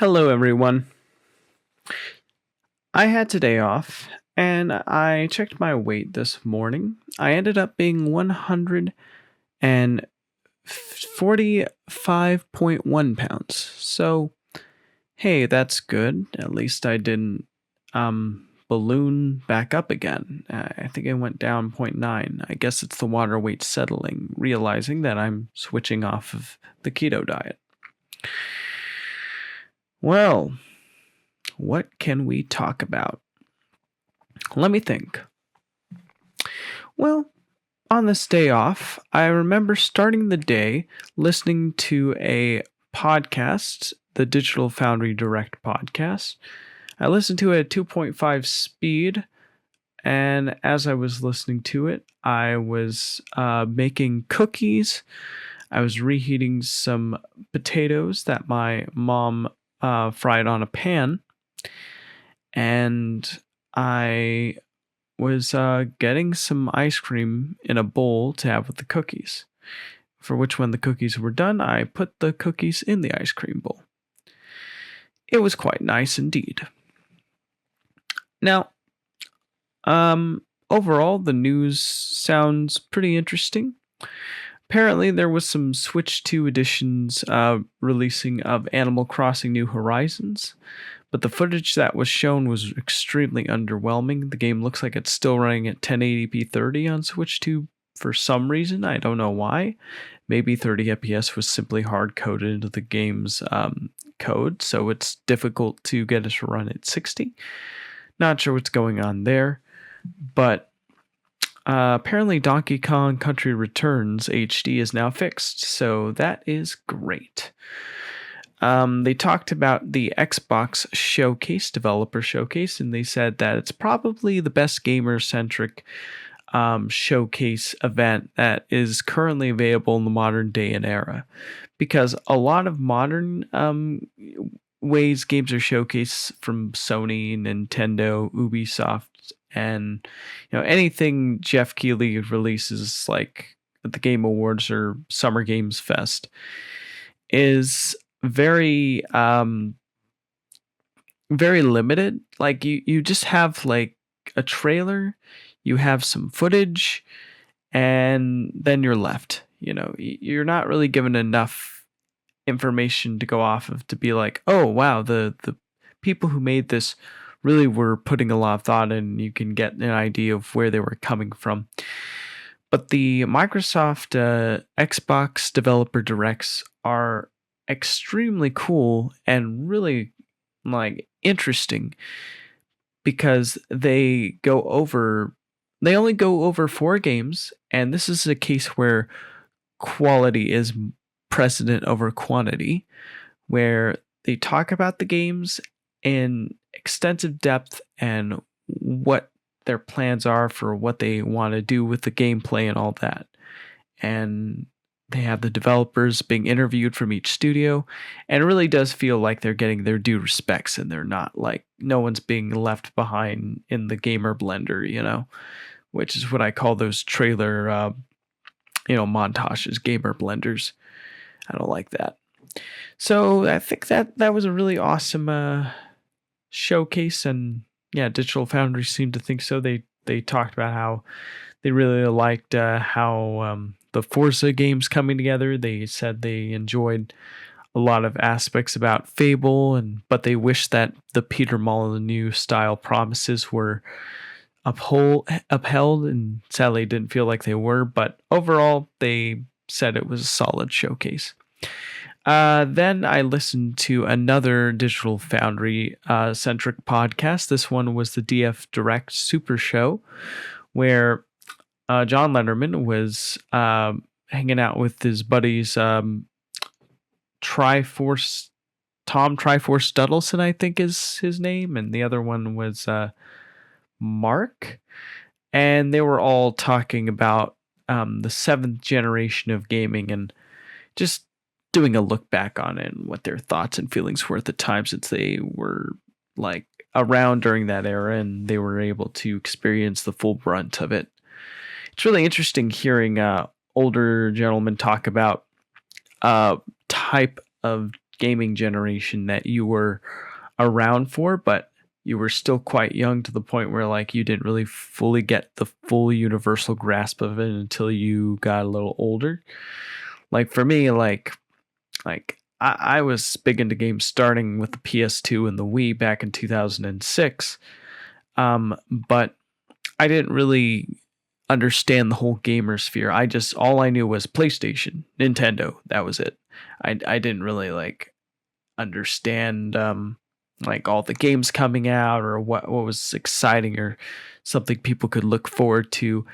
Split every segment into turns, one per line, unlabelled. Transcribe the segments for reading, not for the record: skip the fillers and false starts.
Hello, everyone. I had today off and I checked my weight this morning. I ended up being 145.1 pounds. So, hey, that's good. At least I didn't balloon back up again. I think I went down zero point 0.9. I guess it's the water weight settling, realizing that I'm switching off of the keto diet. Well, what can we talk about? Let me think. Well, on this day off, I remember starting the day listening to a podcast, the Digital Foundry Direct podcast. I listened to it at 2.5 speed, and as I was listening to it, I was making cookies. I was reheating some potatoes that my mom fried on a pan, and I was getting some ice cream in a bowl to have with the cookies. For which, when the cookies were done, I put the cookies in the ice cream bowl. It was quite nice indeed. Now, overall, the news sounds pretty interesting. Apparently, there was some Switch 2 editions releasing of Animal Crossing New Horizons, but the footage that was shown was extremely underwhelming. The game looks like it's still running at 1080p 30 on Switch 2 for some reason. I don't know why. Maybe 30 FPS was simply hard-coded into the game's code, so it's difficult to get it to run at 60. Not sure what's going on there, but apparently Donkey Kong Country Returns HD is now fixed, so that is great. They talked about the Xbox Showcase, Developer Showcase, and they said that it's probably the best gamer-centric showcase event that is currently available in the modern day and era. Because a lot of modern ways games are showcased from Sony, Nintendo, Ubisoft, and anything Jeff Keighley releases like at the Game Awards or Summer Games Fest is very very limited. Like you just have like a trailer, you have some footage, and then you're left. You're not really given enough information to go off of to be like, oh wow, the people who made this really were putting a lot of thought in. You can get an idea of where they were coming from. But the Microsoft Xbox Developer Directs are extremely cool and really interesting because they only go over 4 games, and this is a case where quality is precedent over quantity, where they talk about the games in extensive depth and what their plans are for what they want to do with the gameplay and all that. And they have the developers being interviewed from each studio, and it really does feel like they're getting their due respects, and they're not like no one's being left behind in the gamer blender, which is what I call those trailer montages, gamer blenders. I don't like that. So I think that was a really awesome showcase, and yeah, Digital Foundry seemed to think so. They talked about how they really liked how the Forza games coming together. They said they enjoyed a lot of aspects about Fable, but they wish that the Peter Molyneux style promises were upheld, and sadly didn't feel like they were. But overall, they said it was a solid showcase. Then I listened to another Digital Foundry centric podcast. This one was the DF Direct Super Show, where John Lenderman was hanging out with his buddies, Tom Triforce Duddleson, I think is his name, and the other one was Mark, and they were all talking about the 7th generation of gaming and just doing a look back on it and what their thoughts and feelings were at the time, since they were like around during that era and they were able to experience the full brunt of it. It's really interesting hearing older gentlemen talk about type of gaming generation that you were around for, but you were still quite young to the point where like you didn't really fully get the full universal grasp of it until you got a little older. Like for me, I was big into games starting with the PS2 and the Wii back in 2006. But I didn't really understand the whole gamer sphere. All I knew was PlayStation, Nintendo. That was it. I didn't really like understand like all the games coming out or what was exciting or something people could look forward to.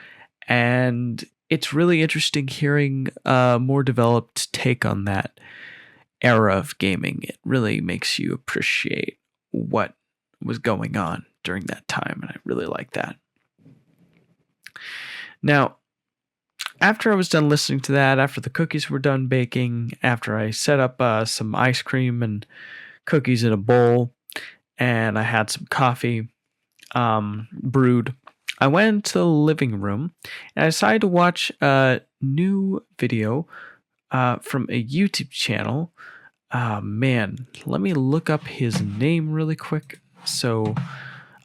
And it's really interesting hearing a more developed take on that era of gaming. It really makes you appreciate what was going on during that time, and I really like that. Now, after I was done listening to that, after the cookies were done baking, after I set up some ice cream and cookies in a bowl, and I had some coffee brewed, I went into the living room and I decided to watch a new video from a YouTube channel. Man, let me look up his name really quick so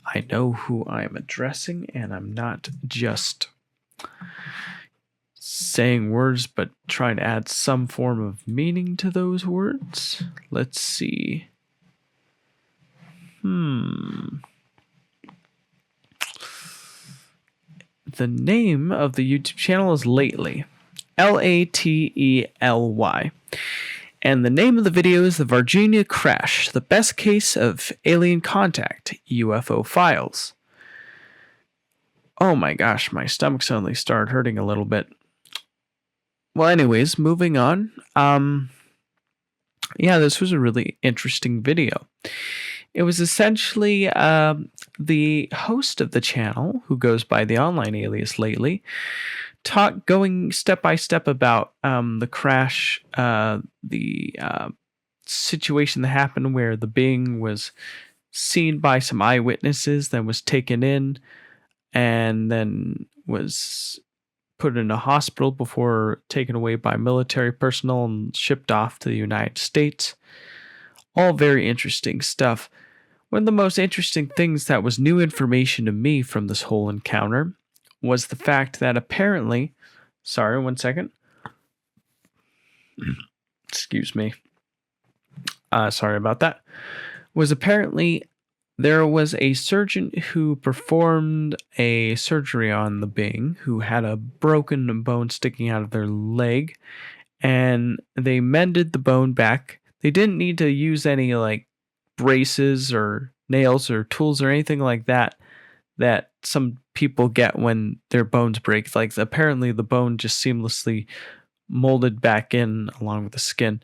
I know who I'm addressing and I'm not just saying words but trying to add some form of meaning to those words. Let's see. The name of the YouTube channel is Lately. Lately. And the name of the video is The Varginha Crash, the best case of alien contact, UFO files. Oh my gosh, my stomach suddenly started hurting a little bit. Well, anyways, moving on. Yeah, this was a really interesting video. It was essentially the host of the channel, who goes by the online alias Lately, going step by step about the crash, the situation that happened where the being was seen by some eyewitnesses, then was taken in, and then was put in a hospital before taken away by military personnel and shipped off to the United States. All very interesting stuff. One of the most interesting things that was new information to me from this whole encounter was the fact that apparently, sorry, one second. Excuse me. Sorry about that. Was apparently there was a surgeon who performed a surgery on the being who had a broken bone sticking out of their leg, and they mended the bone back. They didn't need to use any like braces or nails or tools or anything like that some people get when their bones break. Like apparently the bone just seamlessly molded back in along with the skin.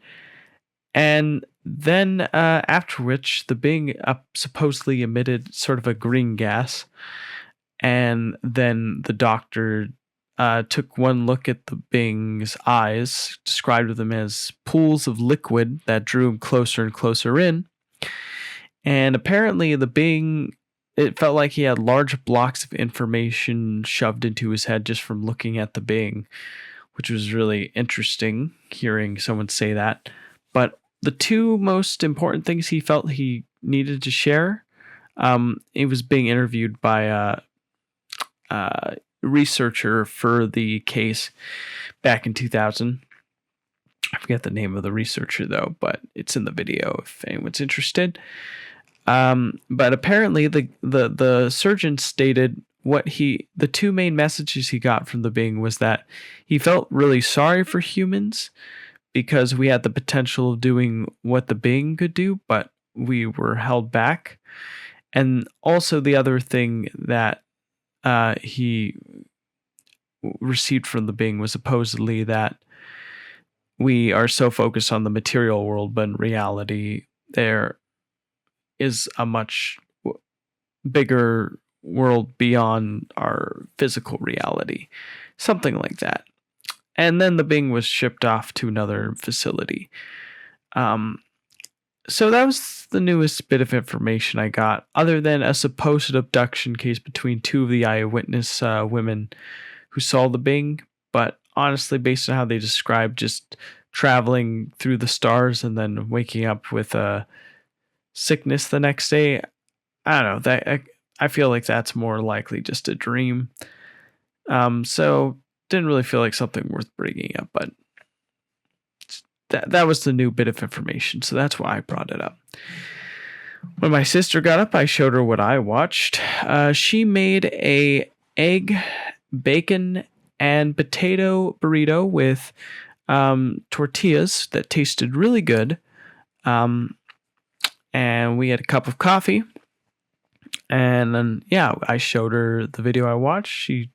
And then after which the being supposedly emitted sort of a green gas. And then the doctor took one look at the being's eyes, described them as pools of liquid that drew him closer and closer in. And apparently the being, it felt like he had large blocks of information shoved into his head just from looking at the being, which was really interesting hearing someone say that. But the two most important things he felt he needed to share, he was being interviewed by a researcher for the case back in 2000. I forget the name of the researcher though, but it's in the video if anyone's interested. But apparently the surgeon stated the two main messages he got from the being was that he felt really sorry for humans because we had the potential of doing what the being could do, but we were held back. And also the other thing that he received from the being was supposedly that we are so focused on the material world, but in reality, there is a much bigger world beyond our physical reality. Something like that. And then the being was shipped off to another facility. So that was the newest bit of information I got, other than a supposed abduction case between two of the eyewitness women who saw the being. But honestly, based on how they described just traveling through the stars and then waking up with a sickness the next day. I don't know. I feel like that's more likely just a dream. So didn't really feel like something worth bringing up, but that was the new bit of information, so that's why I brought it up. When my sister got up, I showed her what I watched. She made a egg, bacon, and potato burrito with tortillas that tasted really good. And we had a cup of coffee. And then, yeah, I showed her the video I watched. She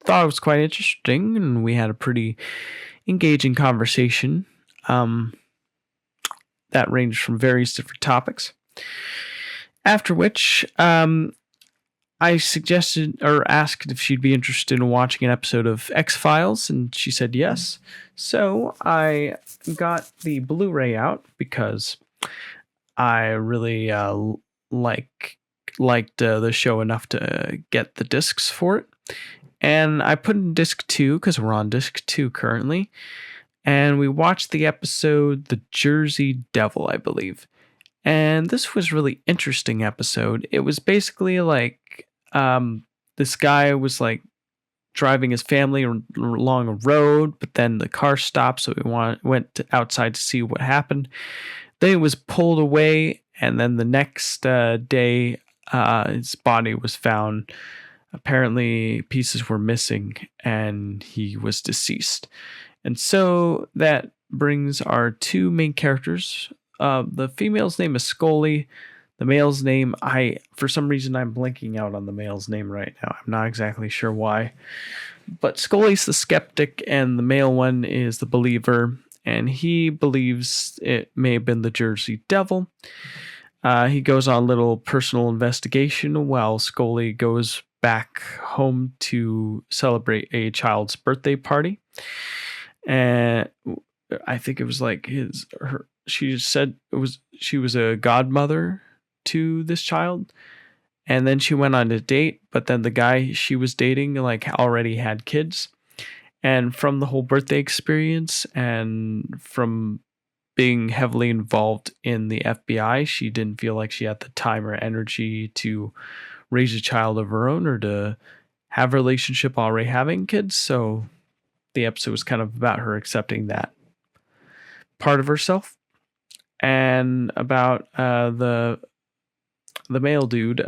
thought it was quite interesting, and we had a pretty engaging conversation that ranged from various different topics. After which, I suggested or asked if she'd be interested in watching an episode of X-Files, and she said yes. So I got the Blu-ray out because I really liked the show enough to get the discs for it. And I put in disc 2 because we're on disc 2 currently. And we watched the episode The Jersey Devil, I believe. And this was a really interesting episode. It was basically like this guy was like driving his family along a road, but then the car stopped, so he went outside to see what happened. Then it was pulled away, and then the next day, his body was found. Apparently, pieces were missing, and he was deceased. And so that brings our two main characters. The female's name is Scully. The male's name, for some reason, I'm blanking out on the male's name right now. I'm not exactly sure why. But Scully's the skeptic, and the male one is the believer. And he believes it may have been the Jersey Devil. He goes on a little personal investigation while Scully goes back home to celebrate a child's birthday party. And I think it was like she said she was a godmother to this child. And then she went on a date, but then the guy she was dating like already had kids. And from the whole birthday experience and from being heavily involved in the FBI, she didn't feel like she had the time or energy to raise a child of her own or to have a relationship already having kids. So the episode was kind of about her accepting that part of herself. And about the male dude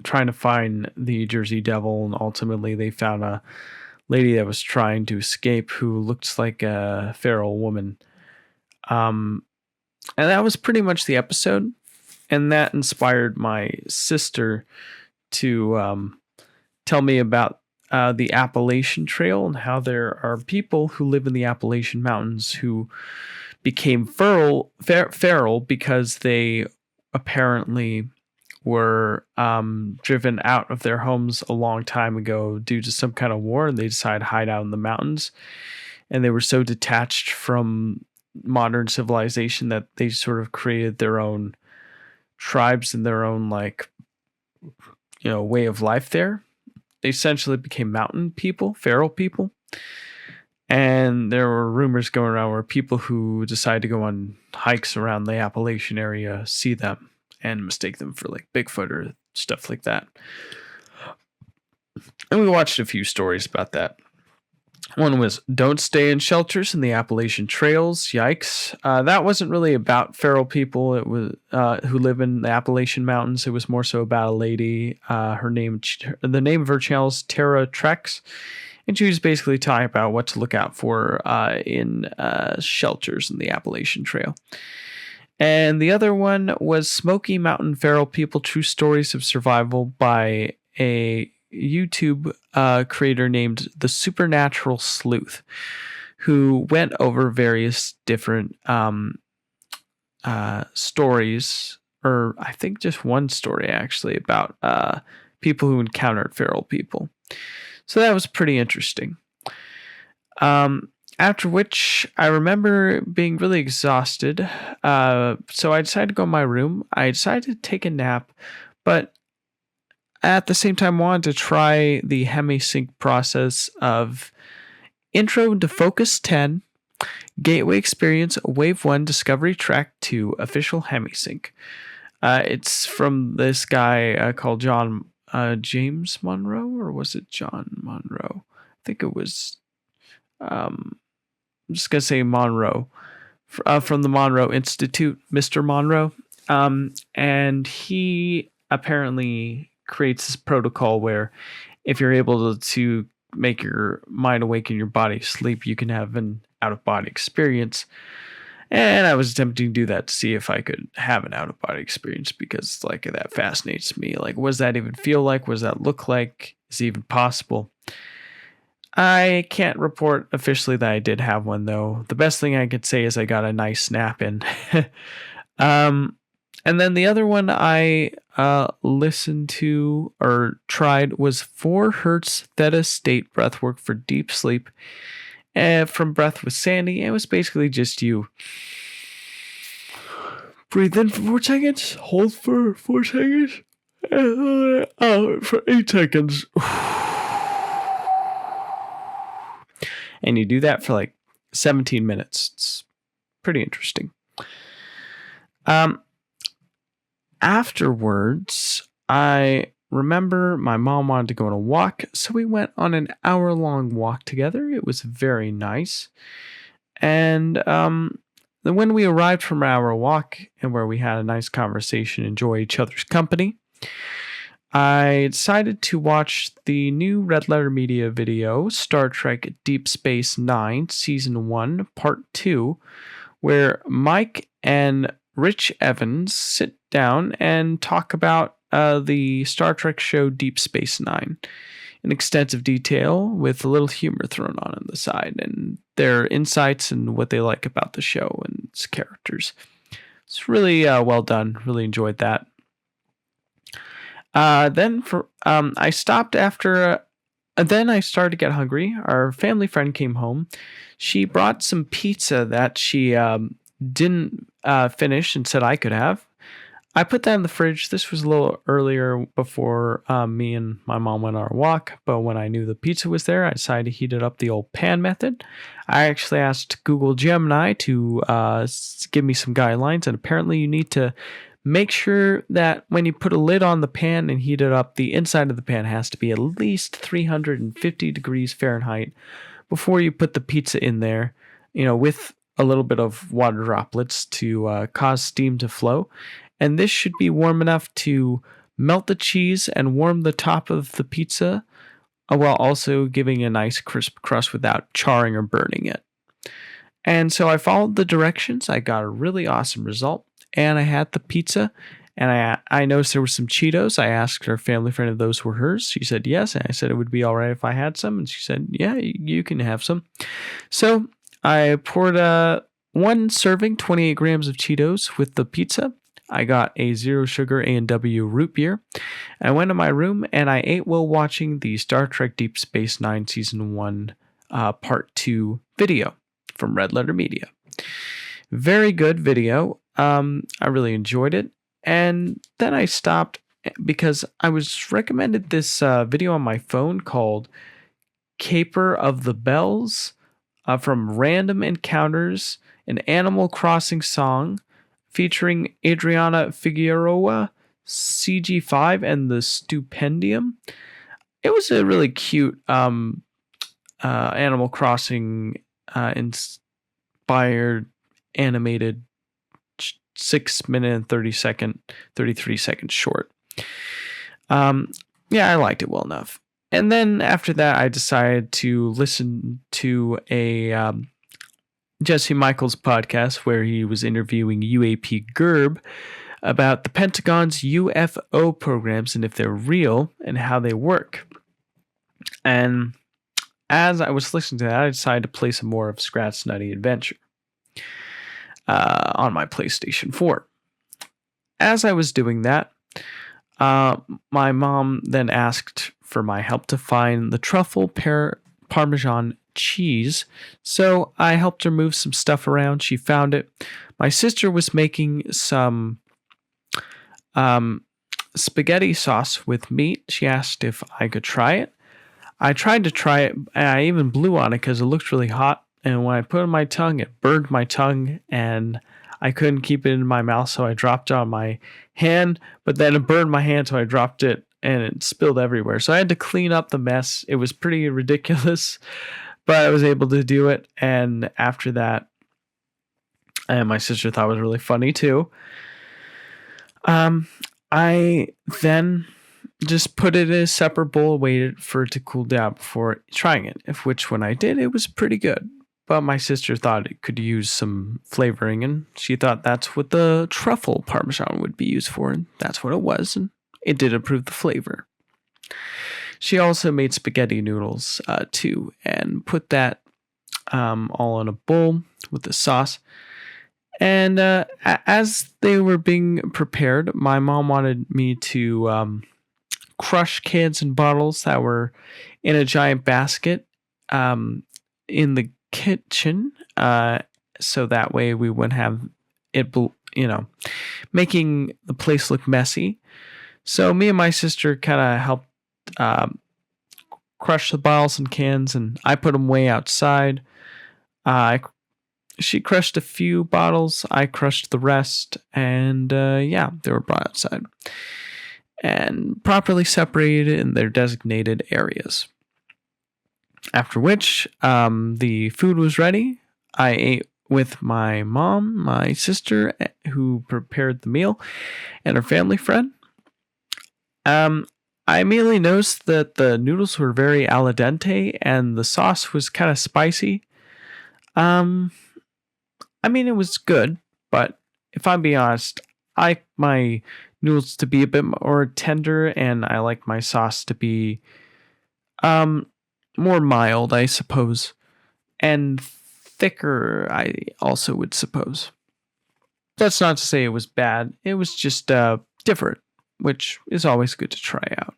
trying to find the Jersey Devil, and ultimately they found a lady that was trying to escape who looks like a feral woman. And that was pretty much the episode. And that inspired my sister to tell me about the Appalachian Trail and how there are people who live in the Appalachian Mountains who became feral because they apparently were driven out of their homes a long time ago due to some kind of war, and they decided to hide out in the mountains. And they were so detached from modern civilization that they sort of created their own tribes and their own way of life there. They essentially became mountain people, feral people. And there were rumors going around where people who decide to go on hikes around the Appalachian area see them and mistake them for like Bigfoot or stuff like that. And we watched a few stories about that. One was don't stay in shelters in the Appalachian Trails. Yikes. That wasn't really about feral people. It was who live in the Appalachian Mountains. It was more so about a lady. The name of her channel is Tara Treks. And she was basically talking about what to look out for in shelters in the Appalachian Trail. And the other one was Smoky Mountain Feral People, True Stories of Survival by a YouTube creator named The Supernatural Sleuth, who went over various different stories, or I think just one story actually, about people who encountered feral people. So that was pretty interesting. After which, I remember being really exhausted. So I decided to go in my room. I decided to take a nap, but at the same time wanted to try the HemiSync process of intro to Focus 10, Gateway Experience Wave 1 Discovery Track 2 Official Hemisync. It's from this guy called James Monroe, or was it John Monroe? I think it was, I'm just going to say Monroe, from the Monroe Institute, Mr. Monroe. And he apparently creates this protocol where if you're able to make your mind awake and your body sleep, you can have an out-of-body experience. And I was attempting to do that to see if I could have an out-of-body experience, because like that fascinates me. Like, what does that even feel like? What does that look like? Is it even possible? I can't report officially that I did have one, though. The best thing I could say is I got a nice nap in. And then the other one I listened to or tried was 4 Hertz Theta State Breathwork for deep sleep from Breath with Sandy. It was basically just you breathe in for 4 seconds, hold for 4 seconds, and out for 8 seconds. And you do that for like 17 minutes. It's pretty interesting. Afterwards, I remember my mom wanted to go on a walk, so we went on an hour-long walk together. It was very nice. And then when we arrived from our walk, and where we had a nice conversation, enjoy each other's company, I decided to watch the new Red Letter Media video, Star Trek Deep Space Nine, Season 1, Part 2, where Mike and Rich Evans sit down and talk about the Star Trek show Deep Space Nine in extensive detail, with a little humor thrown on the side, and their insights and what they like about the show and its characters. It's really well done. Really enjoyed that. Then I stopped after. Then I started to get hungry. Our family friend came home. She brought some pizza that she didn't finish and said I could have. I put that in the fridge. This was a little earlier, before me and my mom went on our walk, but when I knew the pizza was there, I decided to heat it up the old pan method. I actually asked Google Gemini to give me some guidelines, and apparently you need to make sure that when you put a lid on the pan and heat it up, the inside of the pan has to be at least 350 degrees Fahrenheit before you put the pizza in there, with a little bit of water droplets to cause steam to flow. And this should be warm enough to melt the cheese and warm the top of the pizza, while also giving a nice crisp crust without charring or burning it. And so I followed the directions. I got a really awesome result. And I had the pizza, and I noticed there were some Cheetos. I asked her family friend if those were hers. She said yes, and I said it would be all right if I had some, and she said, yeah, you can have some. So I poured one serving, 28 grams of Cheetos with the pizza. I got a zero sugar A&W root beer. I went to my room, and I ate while watching the Star Trek Deep Space Nine Season 1 Part 2 video from Red Letter Media. Very good video. I really enjoyed it. And then I stopped because I was recommended this video on my phone called Caper of the Bells from Random Encounters, an Animal Crossing song featuring Adriana Figueroa, CG5, and the Stupendium. It was a really cute Animal Crossing inspired animated 6 minute and 33 second short. Yeah, I liked it well enough. And then after that, I decided to listen to a Jesse Michaels podcast where he was interviewing UAP Gerb about the Pentagon's UFO programs and if they're real and how they work. And as I was listening to that, I decided to play some more of Scrat's Nutty Adventure on my PlayStation 4. As I was doing that, my mom then asked for my help to find the truffle Parmesan cheese. So I helped her move some stuff around. She found it. My sister was making some spaghetti sauce with meat. She asked if I could try it. I tried to try it, and I even blew on it because it looked really hot. and when I put it in my tongue, it burned my tongue, and I couldn't keep it in my mouth, so I dropped it on my hand, but then it burned my hand, so I dropped it, and it spilled everywhere. So I had to clean up the mess. It was pretty ridiculous, but I was able to do it, and after that, and my sister thought it was really funny too. I then just put it in a separate bowl, waited for it to cool down before trying it. If which when I did, it was pretty good. But my sister thought it could use some flavoring, and she thought that's what the truffle parmesan would be used for, and that's what it was, and it did improve the flavor. She also made spaghetti noodles too, and put that all in a bowl with the sauce. And as they were being prepared, my mom wanted me to crush cans and bottles that were in a giant basket in the kitchen, so that way we wouldn't have it, making the place look messy. So me and my sister kind of helped crush the bottles and cans, and I put them way outside. She crushed a few bottles, I crushed the rest, and they were brought outside and properly separated in their designated areas. After which, the food was ready. I ate with my mom, my sister, who prepared the meal, and her family friend. I immediately noticed that the noodles were very al dente, and the sauce was kind of spicy. It was good, but if I'm being honest, I like my noodles to be a bit more tender, and I like my sauce to be more mild, I suppose, and thicker, I also would suppose. That's not to say it was bad. It was just different, which is always good to try out.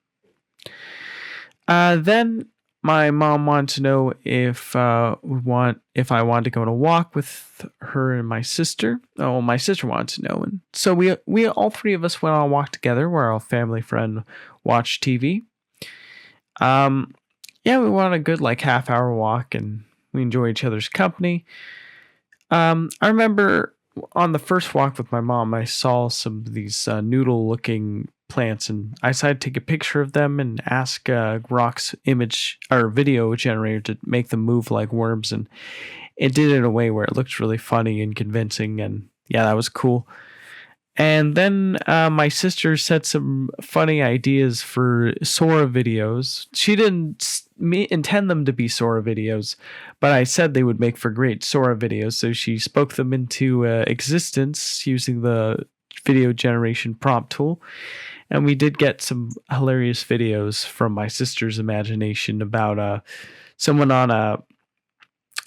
Then my mom wanted to know if I wanted to go on a walk with her and my sister. Oh, my sister wanted to know, and so we all three of us went on a walk together, where our family friend watched TV. We went on a good half-hour walk, and we enjoyed each other's company. I remember on the first walk with my mom, I saw some of these noodle-looking plants, and I decided to take a picture of them and ask Grok's image or video generator to make them move like worms, and it did it in a way where it looked really funny and convincing, and yeah, that was cool. And then my sister said some funny ideas for Sora videos. She didn't intend them to be Sora videos, but I said they would make for great Sora videos, so she spoke them into existence using the video generation prompt tool. And we did get some hilarious videos from my sister's imagination about someone on a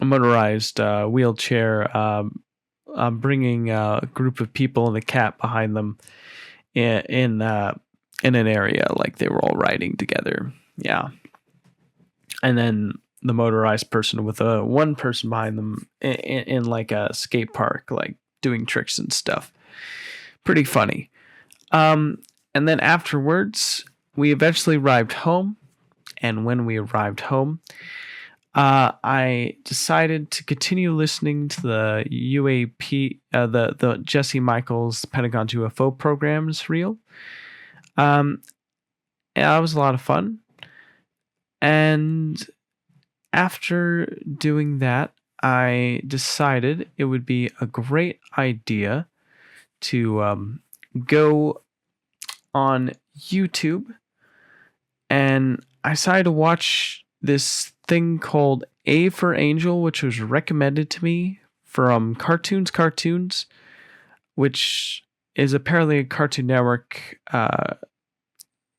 motorized wheelchair bringing a group of people and a cat behind them in an area, like they were all riding together. Yeah. And then the motorized person with one person behind them in like a skate park, like doing tricks and stuff. Pretty funny. And then afterwards, we eventually arrived home. And when we arrived home, I decided to continue listening to the UAP, the Jesse Michaels Pentagon UFO programs reel. And that was a lot of fun. And after doing that, I decided it would be a great idea to go on YouTube, and I decided to watch this thing called A for Angel, which was recommended to me from Cartoons, which is apparently a Cartoon Network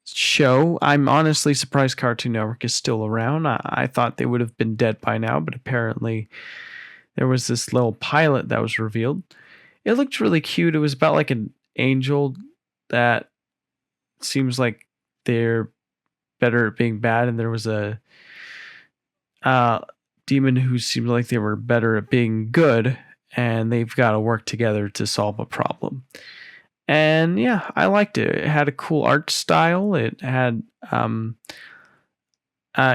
show. I'm honestly surprised Cartoon Network is still around. I thought they would have been dead by now, but apparently there was this little pilot that was revealed. It looked really cute. It was about like an angel that seems like they're better at being bad, and there was a demon who seemed like they were better at being good, and they've got to work together to solve a problem. And yeah, I liked it. It had a cool art style. It had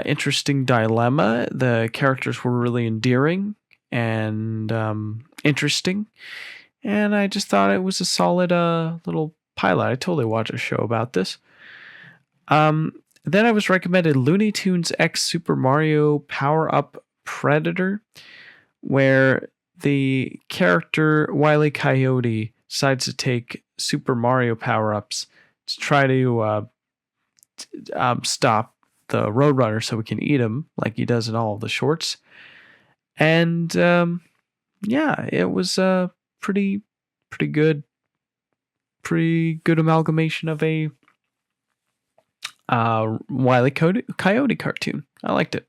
interesting dilemma. The characters were really endearing, and interesting. And I just thought it was a solid little pilot. I totally watch a show about this. Then I was recommended Looney Tunes X Super Mario Power Up Predator, where the character Wile E. Coyote decides to take Super Mario power ups to try to stop the Roadrunner so we can eat him, like he does in all of the shorts. And yeah, it was a pretty good amalgamation of a Wile E. Coyote cartoon. I liked it.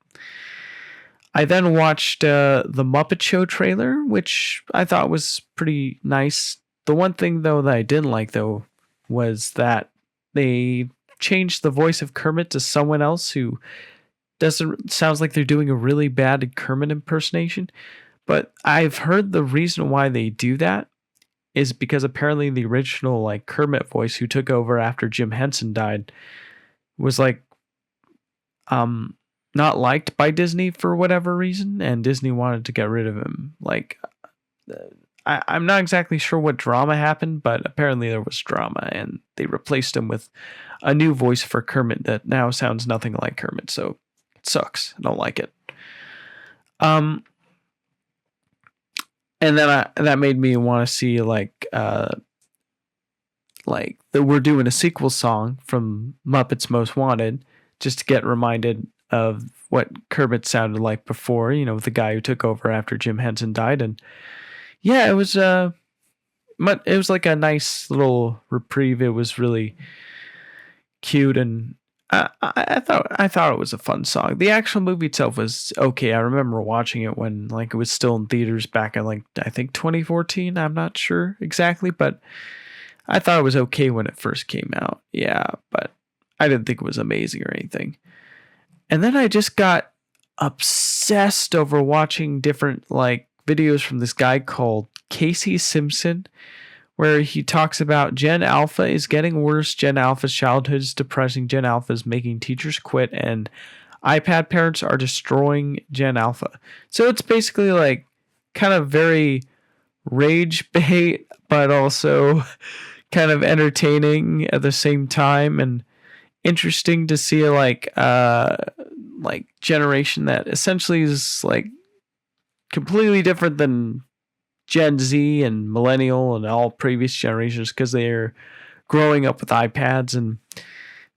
I then watched the Muppet Show trailer, which I thought was pretty nice. The one thing though that I didn't like though was that they changed the voice of Kermit to someone else who sounds like they're doing a really bad Kermit impersonation. But I've heard the reason why they do that is because apparently the original like Kermit voice who took over after Jim Henson died was like not liked by Disney for whatever reason, and Disney wanted to get rid of him. Like I'm not exactly sure what drama happened, but apparently there was drama, and they replaced him with a new voice for Kermit that now sounds nothing like Kermit. So it sucks. I don't like it. And then that made me want to see like that we're doing a sequel song from Muppets Most Wanted, just to get reminded of what Kermit sounded like before, you know, the guy who took over after Jim Henson died. And yeah, it was like a nice little reprieve. It was really cute, and I thought it was a fun song. The actual movie itself was okay. I remember watching it when like it was still in theaters back in like I think 2014. I'm not sure exactly, but I thought it was okay when it first came out. Yeah, but I didn't think it was amazing or anything. And then I just got obsessed over watching different like videos from this guy called Casey Simpson, where he talks about Gen Alpha is getting worse. Gen Alpha's childhood is depressing. Gen Alpha is making teachers quit, and iPad parents are destroying Gen Alpha. So it's basically like kind of very rage bait, but also kind of entertaining at the same time, and interesting to see like generation that essentially is like completely different than Gen Z and millennial and all previous generations, because they're growing up with iPads and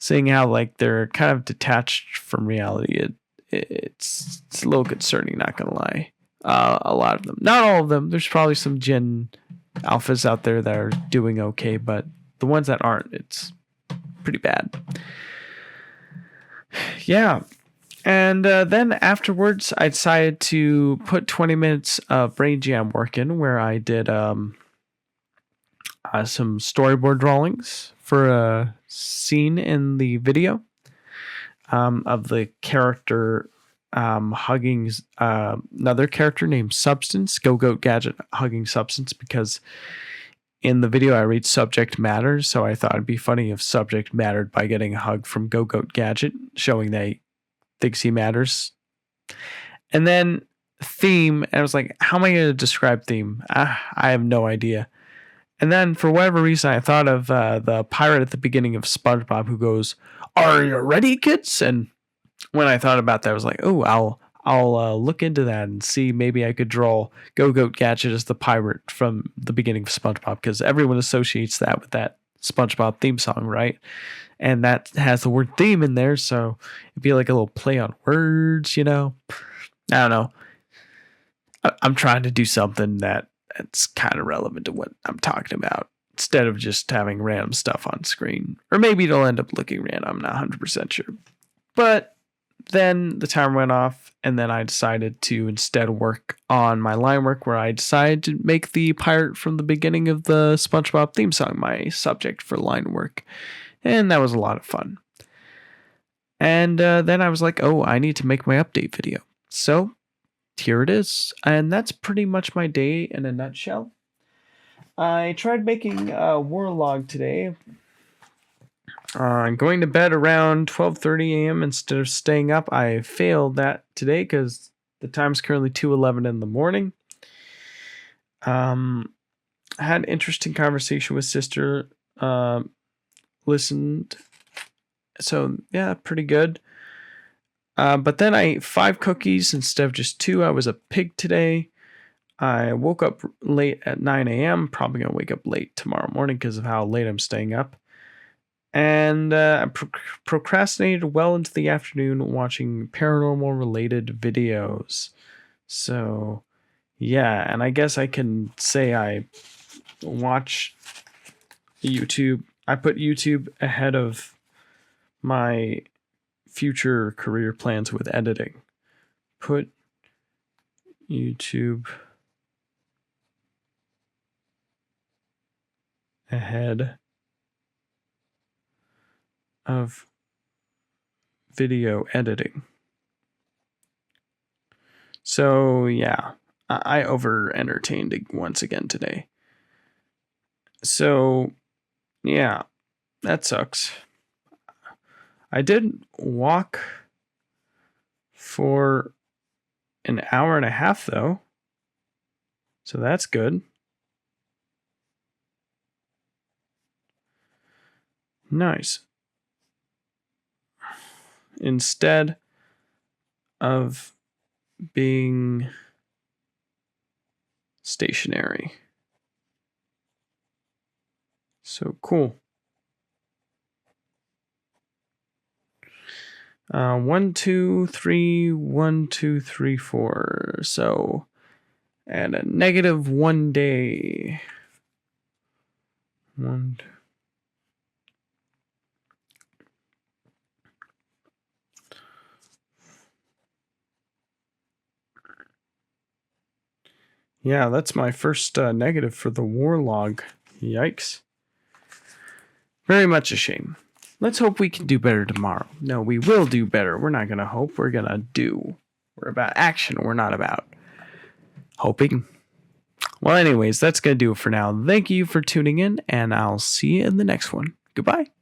seeing how like they're kind of detached from reality. It's a little concerning, not gonna lie. A lot of them, not all of them. There's probably some Gen Alphas out there that are doing okay, but the ones that aren't, it's pretty bad. Yeah. And then afterwards, I decided to put 20 minutes of Brain Jam work in, where I did some storyboard drawings for a scene in the video of the character hugging another character named Substance, Go-Goat Gadget hugging Substance, because in the video I read subject matters, so I thought it'd be funny if subject mattered by getting a hug from Go-Goat Gadget, showing that he thinks he matters. And then theme, and I was like, how am I going to describe theme? I have no idea. And then for whatever reason, I thought of the pirate at the beginning of SpongeBob who goes, "Are you ready, kids?" And when I thought about that, I was like, oh, I'll look into that and see maybe I could draw Go-Goat Gadget as the pirate from the beginning of SpongeBob, because everyone associates that with that SpongeBob theme song, right? And that has the word theme in there, so it'd be like a little play on words, you know? I don't know. I'm trying to do something that's kind of relevant to what I'm talking about, instead of just having random stuff on screen. Or maybe it'll end up looking random, I'm not 100% sure. But then the timer went off, and then I decided to instead work on my line work, where I decided to make the pirate from the beginning of the SpongeBob theme song my subject for line work. And that was a lot of fun. And then I was like, oh, I need to make my update video. So here it is. And that's pretty much my day in a nutshell. I tried making a Warlog today. Going to bed around 12:30 a.m. instead of staying up. I failed that today because The time's currently 2:11 in the morning. I had an interesting conversation with sister. Listened. So, yeah, pretty good. But then I ate 5 cookies instead of just 2. I was a pig today. I woke up late at 9 a.m. Probably going to wake up late tomorrow morning because of how late I'm staying up. And I procrastinated well into the afternoon watching paranormal related videos. So, yeah, and I guess I can say I watch YouTube. I put YouTube ahead of my future career plans with editing. Put YouTube ahead of video editing. So, yeah, I over entertained once again today. So, yeah, that sucks. I did walk for an hour and a half, though. So that's good. Nice. Instead of being stationary. So cool. 1, 2, 3, 1, 2, 3, 4. So, and a -1 day. 1, 2. Yeah, that's my first negative for the war log. Yikes. Very much a shame. Let's hope we can do better tomorrow. No, we will do better. We're not going to hope. We're going to do. We're about action. We're not about hoping. Well, anyways, that's going to do it for now. Thank you for tuning in, and I'll see you in the next one. Goodbye.